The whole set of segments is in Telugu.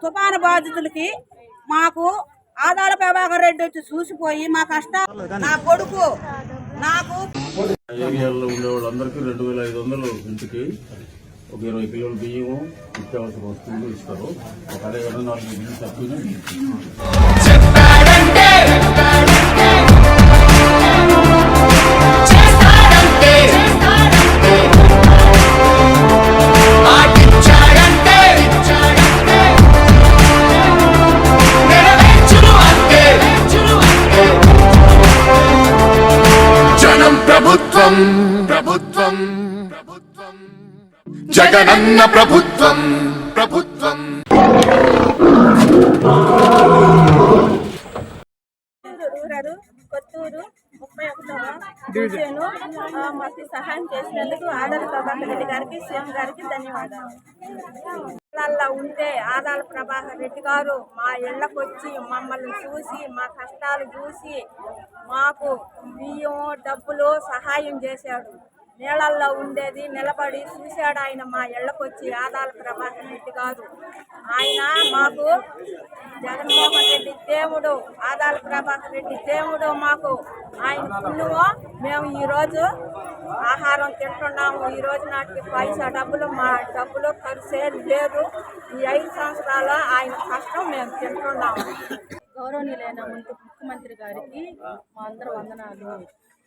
తుఫాను బాధితులకి మాకు ఆదాల ప్రభాకర్ రెడ్డి వచ్చి చూసిపోయి మా కష్టాలు నా కొడుకు నాకు ఏరియాలో ఉండే వాళ్ళందరికీ 2500 ఇంటికి ఒక 20 కిలోల బియ్యము నిత్యావసర వస్తువులు ఇస్తారు. ఒక 4 ఇల్లు తప్పిన ప్రభుత్వం ప్రభుత్వం ప్రభుత్వం జగనన్న ప్రభుత్వం ప్రభుత్వం కొత్తూరు 31వ డివిజన్ మాకు సహాయం చేసినందుకు ఆదాల ప్రభాకర్ రెడ్డి గారికి సీఎం గారికి ధన్యవాదాలు. ఉంటే ఆదాల ప్రభాకర్ రెడ్డి గారు మా ఇళ్లకు వచ్చి మమ్మల్ని చూసి మా కష్టాలు చూసి మాకు బియ్యం డబ్బులు సహాయం చేశాడు. నీళ్ళల్లో ఉండేది నిలబడి చూశాడు ఆయన మా ఇళ్లకు వచ్చి ఆదాల ప్రభాకర్ రెడ్డి గారు. ఆయన మాకు జగన్మోహన్ రెడ్డి దేవుడు, ఆదాల ప్రభాకర్ రెడ్డి దేవుడు. మాకు ఆయన పుణ్యమో మేము ఈరోజు ఆహారం తింటున్నాము. ఈ రోజు నాటికి పైసా డబ్బులు మా డబ్బులు ఖర్చు లేదు. ఈ 5 సంవత్సరాలు ఆయన కష్టం మేము తింటున్నాము. గౌరవనీయులైన ముఖ్యమంత్రి గారికి మా అందరూ వందనాలు.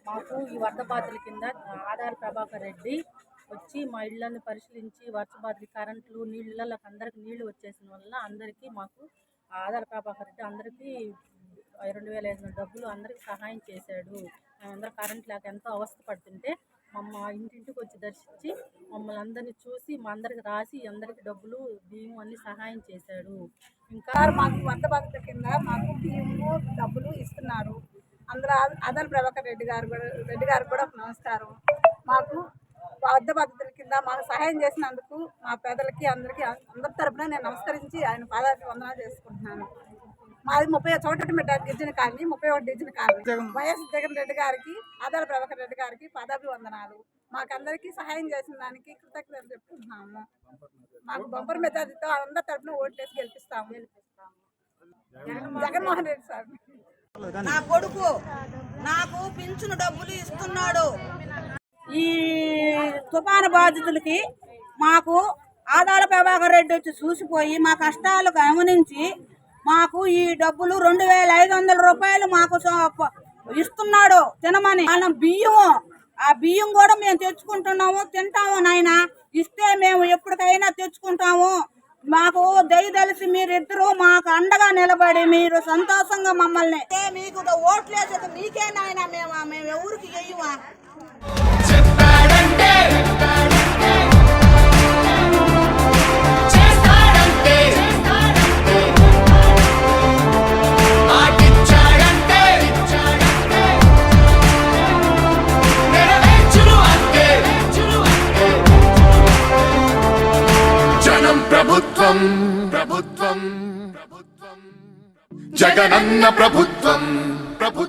మాకు ఈ వరద బాధల కింద ఆదాల ప్రభాకర్ రెడ్డి వచ్చి మా ఇళ్లను పరిశీలించి వర్ష బాధలు కరెంట్లు నీళ్ళకి అందరికి నీళ్లు వచ్చేసిన వల్ల అందరికీ మాకు ఆదాల ప్రభాకర్ రెడ్డి అందరికీ 2500 డబ్బులు అందరికీ సహాయం చేశాడు. మేమందరూ కరెంట్ లేక ఎంతో అవస్థ పడుతుంటే ఇంటింటికి వచ్చి దర్శించి మమ్మల్ని అందరినీ చూసి మా అందరికి రాసి అందరికి డబ్బులు బియ్యం అన్ని సహాయం చేశాడు. ఇంకా మాకు వరద బాధితుల కింద మాకు బియ్యము డబ్బులు ఇస్తున్నారు. అందరూ ఆదాల ప్రభాకర్ రెడ్డి గారు కూడా నమస్కారం. మాకు వరద బాధితుల కింద మాకు సహాయం చేసినందుకు మా పేదలకి అందరికీ అందరి తరపున నేను నమస్కరించి ఆయన పాదాలకు వందనాలు చేసుకుంటున్నాను. మాది 31 division colony, 31 division colony. YS Jagan Reddy గారికి, ఆదాల ప్రభాకర్ రెడ్డి గారికి పాదాభివందనాలు. మాకందరికీ సహాయం చేసిన దానికి కృతజ్ఞతలు చెప్తున్నాము. మాకు బంపర్ మెజారిటీతో అందరి తరపున ఓట్లేసి గెలిపిస్తాము. జగన్మోహన్ రెడ్డి సార్ నా కొడుకు నాకు పింఛను డబ్బులు ఇస్తున్నాడు. ఈ తుఫాను బాధితులకి మాకు ఆదాల ప్రభాకర్ రెడ్డి వచ్చి చూసిపోయి మా కష్టాలు గమనించి మాకు ఈ డబ్బులు 2500 రూపాయలు మాకు ఇస్తున్నాడు తినమని. మనం బియ్యము ఆ బియ్యం కూడా మేము తెచ్చుకుంటున్నాము, తింటాము. నాయన ఇస్తే మేము ఎప్పటికైనా తెచ్చుకుంటాము. మాకు దయదలిసి మీరిద్దరూ మాకు అండగా నిలబడి మీరు సంతోషంగా మమ్మల్ని మీకు ఓట్లేసేది మీకే నాయన. మేము ఎవరికి వెయ్యమా. ప్రభుత్వం ప్రభుత్వం ప్రభుత్వం జగనన్న ప్రభుత్వం ప్రభుత్వం.